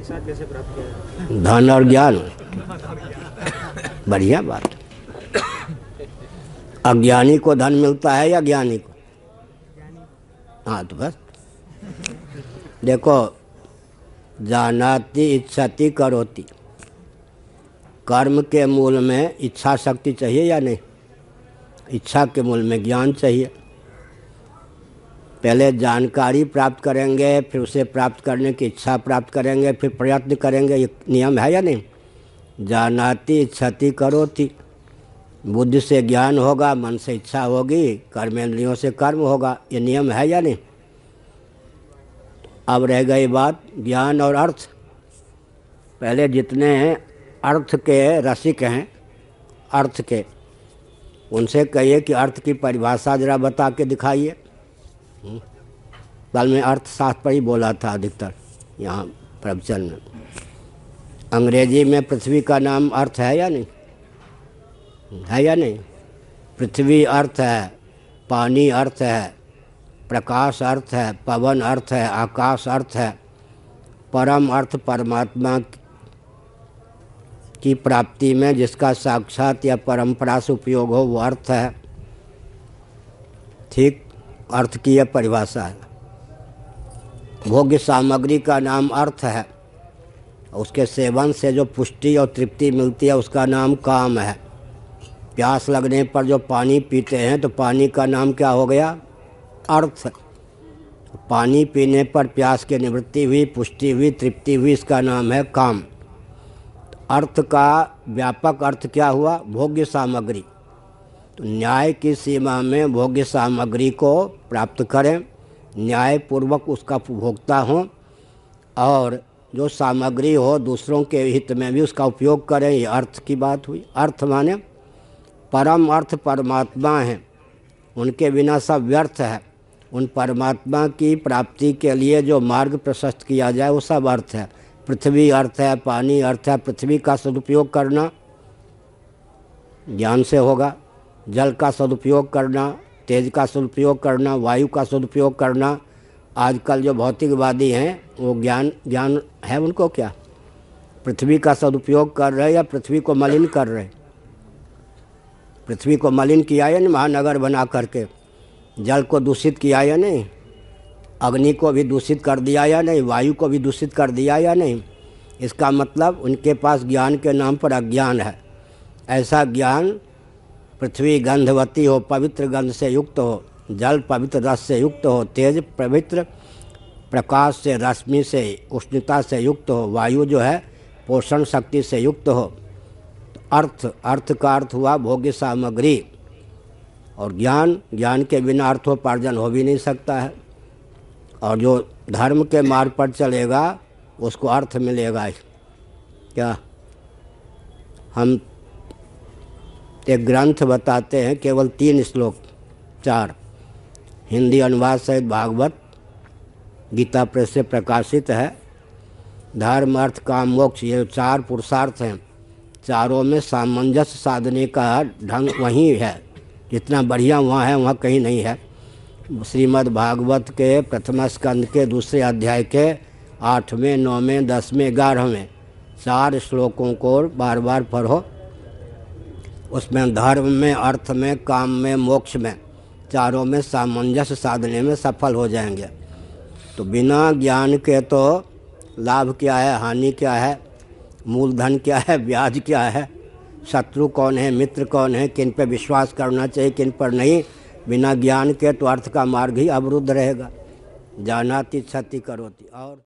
साथ कैसे प्राप्त किया? धन और ज्ञान, बढ़िया बात। अज्ञानी को धन मिलता है या ज्ञानी को? हाँ, तो बस देखो, जानाति इच्छति करोति, कर्म के मूल में इच्छा शक्ति चाहिए या नहीं? इच्छा के मूल में ज्ञान चाहिए। पहले जानकारी प्राप्त करेंगे, फिर उसे प्राप्त करने की इच्छा प्राप्त करेंगे, फिर प्रयत्न करेंगे। ये नियम है या नहीं? जानाति इच्छति करोति, बुद्धि से ज्ञान होगा, मन से इच्छा होगी, कर्मेंद्रियों से कर्म होगा। ये नियम है या नहीं? अब रह गई बात ज्ञान और अर्थ। पहले जितने अर्थ के रसिक हैं, अर्थ के, उनसे कहिए कि अर्थ की परिभाषा जरा बता के दिखाइए। कल में अर्थशास्त्र पर ही बोला था अधिकतर यहाँ प्रवचन में। अंग्रेजी में पृथ्वी का नाम अर्थ है या नहीं? है या नहीं? पृथ्वी अर्थ है, पानी अर्थ है, प्रकाश अर्थ है, पवन अर्थ है, आकाश अर्थ है। परम अर्थ परमात्मा की प्राप्ति में जिसका साक्षात या परंपरा से उपयोग हो वो अर्थ है। ठीक, अर्थ की यह परिभाषा है। भोग्य सामग्री का नाम अर्थ है, उसके सेवन से जो पुष्टि और तृप्ति मिलती है उसका नाम काम है। प्यास लगने पर जो पानी पीते हैं तो पानी का नाम क्या हो गया? अर्थ। पानी पीने पर प्यास की निवृत्ति हुई, पुष्टि हुई, तृप्ति हुई, इसका नाम है काम। अर्थ का व्यापक अर्थ क्या हुआ? भोग्य सामग्री। तो न्याय की सीमा में भोग्य सामग्री को प्राप्त करें, न्यायपूर्वक उसका उपभोक्ता हों, और जो सामग्री हो दूसरों के हित में भी उसका उपयोग करें। ये अर्थ की बात हुई। अर्थ माने परम अर्थ परमात्मा हैं, उनके बिना सब व्यर्थ है। उन परमात्मा की प्राप्ति के लिए जो मार्ग प्रशस्त किया जाए वो सब अर्थ है। पृथ्वी अर्थ है, पानी अर्थ है। पृथ्वी का सदुपयोग करना ज्ञान से होगा, जल का सदुपयोग करना, तेज का सदुपयोग करना, वायु का सदुपयोग करना। आजकल जो भौतिकवादी हैं वो ज्ञान है उनको क्या? पृथ्वी का सदुपयोग कर रहे या पृथ्वी को मलिन कर रहे? पृथ्वी को मलिन किया या नहीं महानगर बना करके? जल को दूषित किया या नहीं? अग्नि को भी दूषित कर दिया या नहीं? वायु को भी दूषित कर दिया या नहीं? इसका मतलब उनके पास ज्ञान के नाम पर अज्ञान है। ऐसा ज्ञान पृथ्वी गंधवती हो, पवित्र गंध से युक्त हो, जल पवित्र रस से युक्त हो, तेज पवित्र प्रकाश से, रश्मि से, उष्णता से युक्त हो, वायु जो है पोषण शक्ति से युक्त हो। अर्थ का अर्थ हुआ भोग्य सामग्री, और ज्ञान के बिना अर्थोपार्जन हो भी नहीं सकता है। और जो धर्म के मार्ग पर चलेगा उसको अर्थ मिलेगा। क्या हम एक ग्रंथ बताते हैं, केवल 3 श्लोक, 4 हिंदी अनुवाद सहित भागवत गीता प्रेस से प्रकाशित है। धर्म अर्थ काम मोक्ष, ये 4 पुरुषार्थ हैं। चारों में सामंजस्य साधने का ढंग वहीं है। जितना बढ़िया वहाँ है वहाँ कहीं नहीं है। श्रीमद् भागवत के प्रथम स्कंद के दूसरे अध्याय के 8वें, 9वें, 10वें, 11वें 4 श्लोकों को बार बार पढ़ो। उसमें धर्म में, अर्थ में, काम में, मोक्ष में, चारों में सामंजस्य साधने में सफल हो जाएंगे। तो बिना ज्ञान के तो लाभ क्या है, हानि क्या है, मूलधन क्या है, ब्याज क्या है, शत्रु कौन है, मित्र कौन है, किन पर विश्वास करना चाहिए, किन पर नहीं। बिना ज्ञान के तो अर्थ का मार्ग ही अवरुद्ध रहेगा। जानाति इच्छति करोति। और